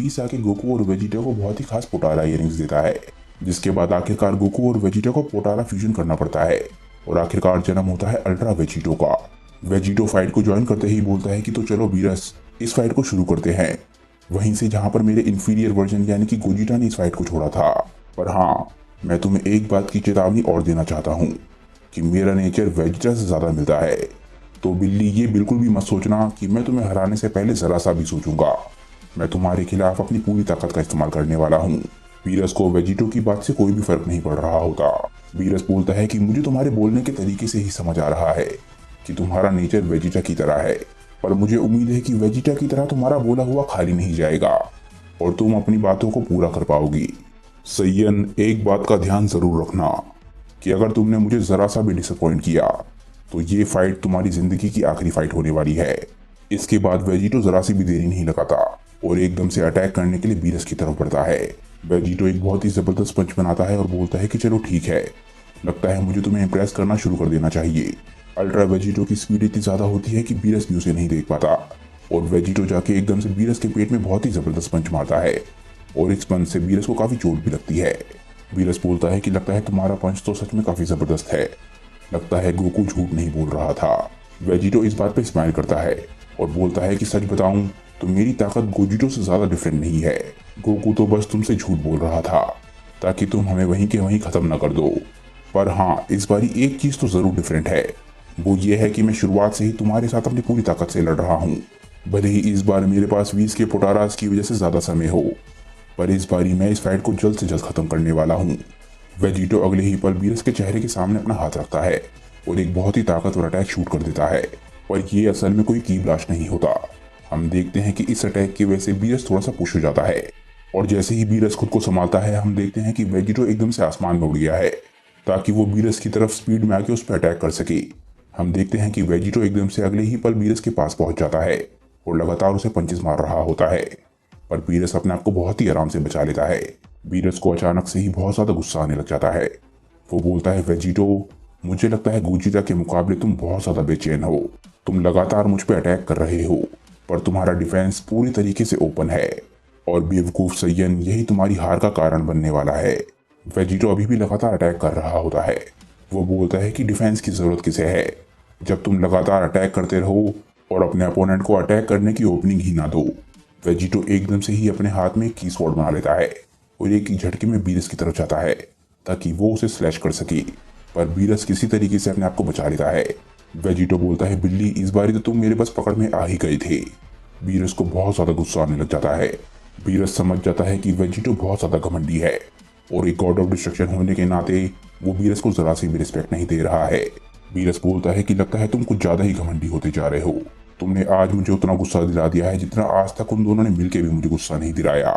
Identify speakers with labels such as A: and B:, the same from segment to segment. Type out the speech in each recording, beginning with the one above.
A: बीस आके गोकू और वेजिटा को बहुत ही खास पोटारा इयररिंग्स देता है, जिसके बाद आखिरकार गोकू और वेजिटा को पोटारा फ्यूजन करना पड़ता है और आखिरकार जन्म होता है अल्ट्रा वेजिटो का। वेजिटो फाइट को ज्वाइन करते ही बोलता है कि तो चलो बीरस, इस फाइट को शुरू करते हैं, वहीं से जहां पर मेरे इंफीरियर वर्जन यानी कि गोजिटा ने इस फाइट को छोड़ा था। पर हाँ, मैं तुम्हें एक बात की चेतावनी और देना चाहता हूँ कि मेरा नेचर वेजिटा से ज्यादा मिलता है, तो बिल्ली ये बिल्कुल भी मत सोचना कि मैं तुम्हें हराने से पहले जरा सा भी सोचूंगा। मैं तुम्हारे खिलाफ अपनी पूरी ताकत का इस्तेमाल करने वाला हूँ। बीरस को वेजिटो की बात से कोई भी फर्क नहीं पड़ रहा होता। बीरस बोलता है कि मुझे तुम्हारे बोलने के तरीके से ही समझ आ रहा है कि तुम्हारा नेचर वेजिटा की तरह है, पर मुझे उम्मीद है कि वेजिटा की तरह तुम्हारा बोला हुआ खाली नहीं जाएगा और तुम अपनी बातों को पूरा कर पाओगी। सैयन, एक बात का ध्यान जरूर रखना कि अगर तुमने मुझे जरा सा भी डिसअपॉइंट किया तो ये फाइट तुम्हारी जिंदगी की आखिरी फाइट होने वाली है। इसके बाद वेजिटो जरा सी भी देरी नहीं लगाता और एकदम से अटैक करने के लिए बीरस की तरफ बढ़ता है। वेजिटो एक बहुत ही जबरदस्त पंच बनाता है और बोलता है कि चलो ठीक है, लगता है मुझे तुम्हें इम्प्रेस करना शुरू कर देना चाहिए। अल्ट्रा वेजिटो की स्पीड इतनी ज्यादा होती है कि बीरस भी उसे नहीं देख पाता और वेजिटो जाके एकदम से बीरस के पेट में बहुत ही जबरदस्त पंच मारता है और इस पंच से बीरस को काफी चोट भी लगती है। बीरस बोलता है कि लगता है तुम्हारा पंच तो सच में काफी जबरदस्त है, लगता है गोकू झूठ नहीं बोल रहा था। वेजिटो इस बात पे स्माइल करता है और बोलता है कि सच बताऊं तो मेरी ताकत गोजिटो से ज्यादा डिफरेंट नहीं है। गोकू तो बस तुमसे झूठ बोल रहा था ताकि तुम हमें वहीं के वहीं खत्म न कर दो। पर हाँ, इस बारी एक चीज तो जरूर डिफरेंट है, वो ये है कि मैं शुरुआत से ही तुम्हारे साथ अपनी पूरी ताकत से लड़ रहा हूँ। भले ही इस बार मेरे पास 20 के पोटारास की वजह से ज्यादा समय हो, पर इस बारी मैं इस फाइट को जल्द से जल्द खत्म करने वाला हूँ। वेजिटो अगले ही पल बीरस के चेहरे के सामने अपना हाथ रखता है और एक बहुत ही ताकतवर अटैक शूट कर देता है, पर ये असल में कोई की ब्लास्ट नहीं होता। हम देखते हैं कि इस अटैक की वजह से बीरस थोड़ा सा पुश हो जाता है और जैसे ही बीरस खुद को संभालता है, हम देखते हैं कि वेजिटो एकदम से आसमान में उड़ गया है ताकि वो बीरस की तरफ स्पीड में आके उस पर अटैक कर सके। हम देखते हैं कि वेजिटो एकदम से अगले ही पल बीरस के पास पहुंच जाता है और लगातार उसे पंचेस मार रहा होता है, पर बीरस अपने आप को बहुत ही आराम से बचा लेता है। बीरस को अचानक से ही बहुत ज्यादा गुस्सा आने लग जाता है। वो बोलता है, वेजिटो, मुझे लगता है गोजिटा के मुकाबले तुम बहुत ज्यादा बेचैन हो। तुम लगातार मुझ पे अटैक कर रहे हो, पर तुम्हारा डिफेंस पूरी तरीके से ओपन है और बेवकूफ सैयन, यही तुम्हारी हार का कारण बनने वाला है। वेजिटो अभी भी लगातार अटैक कर रहा होता है। वो बोलता है कि डिफेंस की जरूरत किसे है, जब तुम लगातार अटैक करते रहो और अपने अपोनेंट को अटैक करने की ओपनिंग ही ना दो। वेजिटो एकदम से ही अपने हाथ में की स्वॉर्ड बना लेता है और एक ही झटके में बीरस की तरफ जाता है ताकि वो उसे स्लैश कर सके, पर बीरस किसी तरीके से अपने आप को बचा लेता है। वेजिटो बोलता है, बिल्ली, इस बारी तो तुम मेरे बस पकड़ में आ ही गए थे। बीरस को बहुत ज्यादा गुस्सा आने लग जाता है। बीरस समझ जाता है कि वेजिटो बहुत ज्यादा घमंडी है और एक गॉड ऑफ डिस्ट्रक्शन होने के नाते वो बीरस को जरा सी भी रिस्पेक्ट नहीं दे रहा है। बीरस बोलता है कि लगता है तुम कुछ ज्यादा ही घमंडी होते जा रहे हो। तुमने आज मुझे उतना गुस्सा दिला दिया है जितना आज तक उन दोनों ने मिलकर भी मुझे गुस्सा नहीं दिलाया।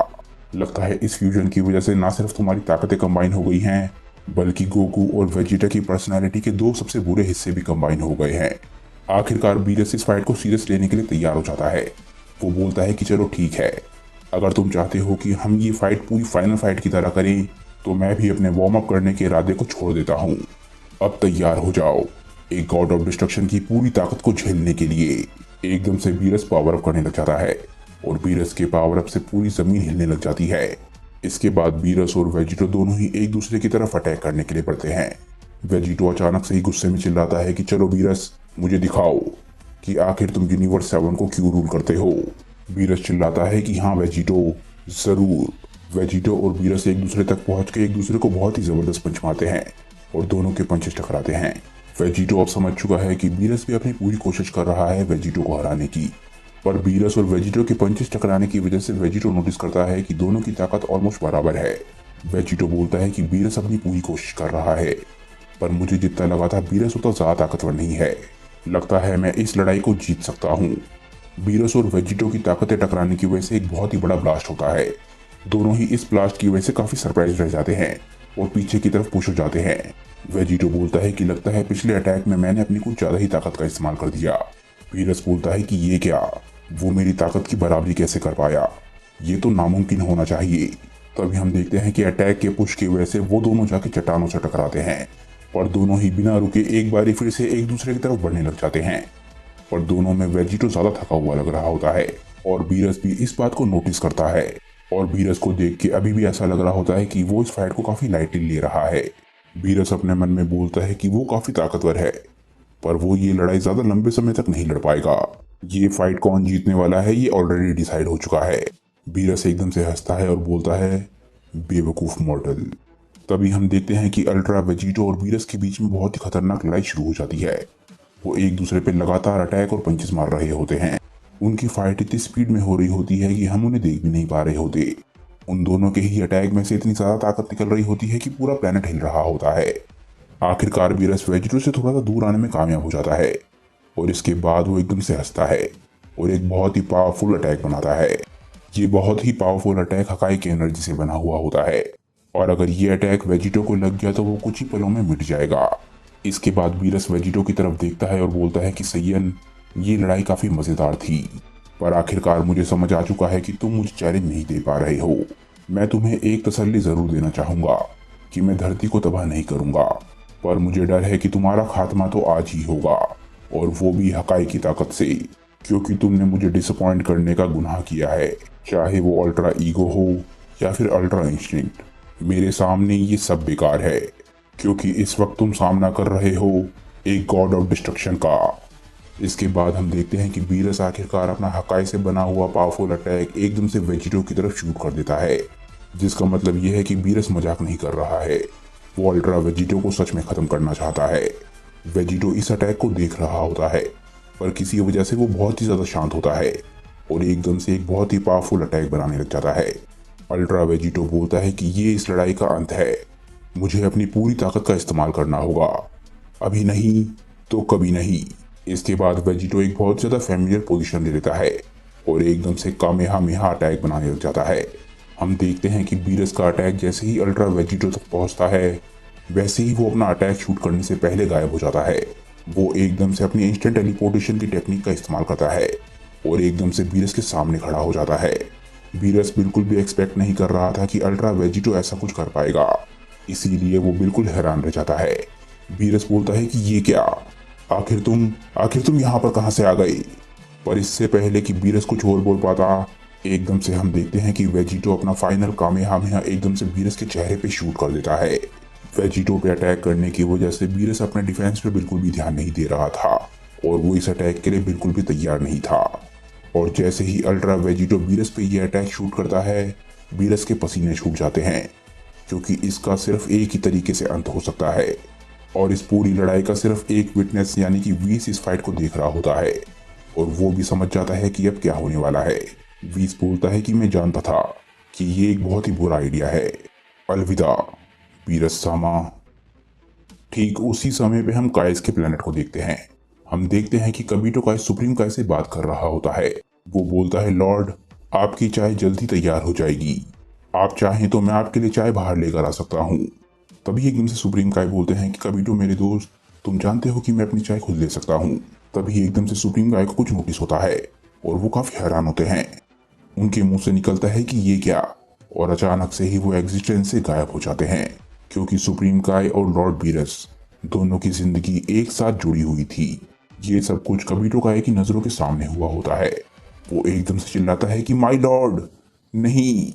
A: लगता है इस फ्यूजन की वजह से ना सिर्फ तुम्हारी ताकतें कंबाइन हो गई हैं, बल्कि गोकू और वेजिटा की पर्सनालिटी के दो सबसे बुरे हिस्से भी कंबाइन हो गए हैं। आखिरकार बीरस इस फाइट को सीरियस लेने के लिए तैयार हो जाता है। वो बोलता है कि चलो ठीक है, अगर तुम चाहते हो कि हम ये फाइट पूरी फाइनल फाइट की तरह करें तो मैं भी अपने वार्म अप करने के इरादे को छोड़ देता हूँ। अब तैयार हो जाओ एक गॉड ऑफ डिस्ट्रक्शन की पूरी ताकत को झेलने के लिए। एकदम से बीरस पावर अप करने लग जाता है और बीरस के पावर अप से पूरी जमीन हिलने लग जाती है। इसके बाद बीरस और वेजिटो दोनों ही एक दूसरे की तरफ अटैक करने के लिए बढ़ते हैं। वेजिटो अचानक से ही गुस्से में चिल्लाता है कि चलो बीरस, मुझे दिखाओ कि आखिर तुम यूनिवर्स 7 को क्यों रूल करते हो। बीरस चिल्लाता है कि हाँ वेजिटो, जरूर। वेजिटो और बीरस एक दूसरे तक पहुंच के एक दूसरे को बहुत ही जबरदस्त पंच मारते हैं और दोनों के पंचेस टकराते हैं। वेजिटो अब समझ चुका है कि बीरस भी अपनी पूरी कोशिश कर रहा है वेजिटो को हराने की, पर बीरस और वेजिटो के पंचेस टकराने की वजह से वेजिटो नोटिस करता है कि दोनों की ताकत ऑलमोस्ट बराबर है। वेजिटो बोलता है कि बीरस अपनी पूरी कोशिश कर रहा है, पर मुझे जितना लगा था बीरस उतना ज्यादा ताकतवर नहीं है। लगता है मैं इस लड़ाई को जीत सकता हूँ। बीरस और वेजिटो की ताकतें टकराने की वजह से एक बहुत ही बड़ा ब्लास्ट होता है। दोनों ही इस ब्लास्ट की वजह से काफी सरप्राइज रह जाते हैं और पीछे की तरफ पुश हो जाते हैं। वेजिटो बोलता है कि लगता है पिछले अटैक में मैंने अपनी कुछ ज्यादा ही ताकत का इस्तेमाल कर दिया। बीरस बोलता है कि ये क्या, वो मेरी ताकत की बराबरी कैसे कर पाया, ये तो नामुमकिन होना चाहिए। तभी हम देखते हैं कि अटैक के पुश की वजह से वो दोनों जाके चट्टानों से टकराते हैं और दोनों ही बिना रुके एक बारी फिर से एक दूसरे की तरफ बढ़ने लग जाते हैं। पर दोनों में वेजिटो ज्यादा थका हुआ लग रहा होता है और बीरस भी इस बात को नोटिस करता है। और बीरस को देख के अभी भी ऐसा लग रहा होता है कि वो इस फाइट को काफी लाइटली ले रहा है। बीरस अपने मन में बोलता है कि वो काफी ताकतवर है, पर वो ये लड़ाई ज्यादा लंबे समय तक नहीं लड़ पाएगा। ये फाइट कौन जीतने वाला है ये ऑलरेडी डिसाइड हो चुका है। बीरस एकदम से हंसता है और बोलता है, बेवकूफ मॉर्टल। तभी हम देखते हैं कि अल्ट्रा वेजिटो और बीरस के बीच में बहुत ही खतरनाक लड़ाई शुरू हो जाती है। वो एक दूसरे पे लगातार अटैक और पंचेस मार रहे होते हैं। उनकी फाइट इतनी स्पीड में हो रही होती है कि हम उन्हें देख भी नहीं पा रहे होते। उन दोनों के ही अटैक में से इतनी ज्यादा ताकत निकल रही होती है कि पूरा प्लेनेट हिल रहा होता है। आखिरकार बीरस वेजिटो से थोड़ा सा दूर आने में कामयाब हो जाता है और इसके बाद वो एकदम से हंसता है और एक बहुत ही पावरफुल अटैक बनाता है। ये बहुत ही पावरफुल अटैक हकाई की एनर्जी से बना हुआ होता है और अगर ये अटैक वेजिटो को लग गया तो वो कुछ ही पलों में मिट जाएगा। इसके बाद बीरस वेजिटो की तरफ देखता है और बोलता है कि सैयन, ये लड़ाई काफी मजेदार थी, पर आखिरकार मुझे समझ आ चुका है कि तुम मुझे चैलेंज नहीं दे पा रहे हो। मैं तुम्हें एक तसल्ली जरूर देना चाहूंगा कि मैं धरती को तबाह नहीं करूंगा, पर मुझे डर है कि तुम्हारा खात्मा तो आज ही होगा, और वो भी हकाई की ताकत से, क्योंकि तुमने मुझे डिसअपॉइंट करने का गुनाह किया है। चाहे वो अल्ट्रा ईगो हो या फिर अल्ट्रा इंस्टिंक्ट, मेरे सामने ये सब बेकार है, क्योंकि इस वक्त तुम सामना कर रहे हो एक गॉड ऑफ डिस्ट्रक्शन का। इसके बाद हम देखते हैं कि बीरस आखिरकार अपना हकाई से बना हुआ पावरफुल अटैक एकदम से वेजिटो की तरफ शूट कर देता है, जिसका मतलब यह है कि बीरस मजाक नहीं कर रहा है। वो अल्ट्रा वेजिटो को सच में खत्म करना चाहता है। वेजिटो इस अटैक को देख रहा होता है, पर किसी वजह से वो बहुत ही ज्यादा शांत होता है और एकदम से एक बहुत ही पावरफुल अटैक बनाने लग जाता है। अल्ट्रा वेजिटो बोलता है कि ये इस लड़ाई का अंत है, मुझे अपनी पूरी ताकत का इस्तेमाल करना होगा, अभी नहीं तो कभी नहीं। इसके बाद वेजिटो एक बहुत ज्यादा फैमिलियर पोजीशन ले लेता है और एकदम से कामेहामेहा अटैक बनाने लग जाता है। हम देखते हैं कि बीरस का अटैक जैसे ही अल्ट्रा वेजिटो तक पहुंचता है, वैसे ही वो अपना अटैक शूट करने से पहले गायब हो जाता है। वो एकदम से अपनी इंस्टेंट टेलीपोर्टेशन की टेक्निक का इस्तेमाल करता है और एकदम से बीरस के सामने खड़ा हो जाता है। बीरस बिल्कुल भी एक्सपेक्ट नहीं कर रहा था कि अल्ट्रा वेजिटो ऐसा कुछ कर पाएगा, इसीलिए वो बिल्कुल हैरान रह जाता है। बीरस बोलता है कि ये क्या, आखिर तुम यहाँ पर कहाँ से आ गए। पर इससे पहले कि बीरस कुछ और बोल पाता, एकदम से हम देखते हैं कि वेजिटो अपना फाइनल कामेहामेहा एकदम से बीरस के चेहरे पे शूट कर देता है। वेजिटो पे अटैक करने की वजह से बीरस अपने डिफेंस पे बिल्कुल भी ध्यान नहीं दे रहा था और वो इस अटैक के लिए बिल्कुल भी तैयार नहीं था। और जैसे ही अल्ट्रा वेजिटो बीरस पे ये अटैक शूट करता है, बीरस के पसीने छूट जाते हैं, क्योंकि इसका सिर्फ एक ही तरीके से अंत हो सकता है। और इस पूरी लड़ाई का सिर्फ एक विटनेस यानी कि वीस इस फाइट को देख रहा होता है और वो भी समझ जाता है कि अब क्या होने वाला है। वीस बोलता है कि मैं जानता था कि ये एक बहुत ही बुरा आइडिया है, अलविदा बीरस सामा। ठीक उसी समय पे हम काइस के प्लेनेट को देखते हैं। हम देखते हैं कि कबीटो काइस सुप्रीम काइस से बात कर रहा होता है। वो बोलता है, लॉर्ड, आपकी चाय जल्दी तैयार हो जाएगी, आप चाहें तो मैं आपके लिए चाय बाहर लेकर आ सकता हूँ। तभी एकदम से सुप्रीम काय बोलते हैं कि कबीटो मेरे दोस्त, तुम जानते हो कि मैं अपनी चाय खुद ले सकता हूँ। तभी एकदम से सुप्रीम काय को कुछ नोटिस होता है और वो काफी हैरान होते हैं। उनके मुंह से निकलता है कि ये क्या, और अचानक से ही वो एग्जिस्टेंस से गायब हो जाते हैं, क्योंकि सुप्रीम काय और लॉर्ड बीरस दोनों की जिंदगी एक साथ जुड़ी हुई थी। ये सब कुछ कबीटो काय की नजरों के सामने हुआ होता है। वो एकदम से चिल्लाता है कि माय लॉर्ड, नहीं।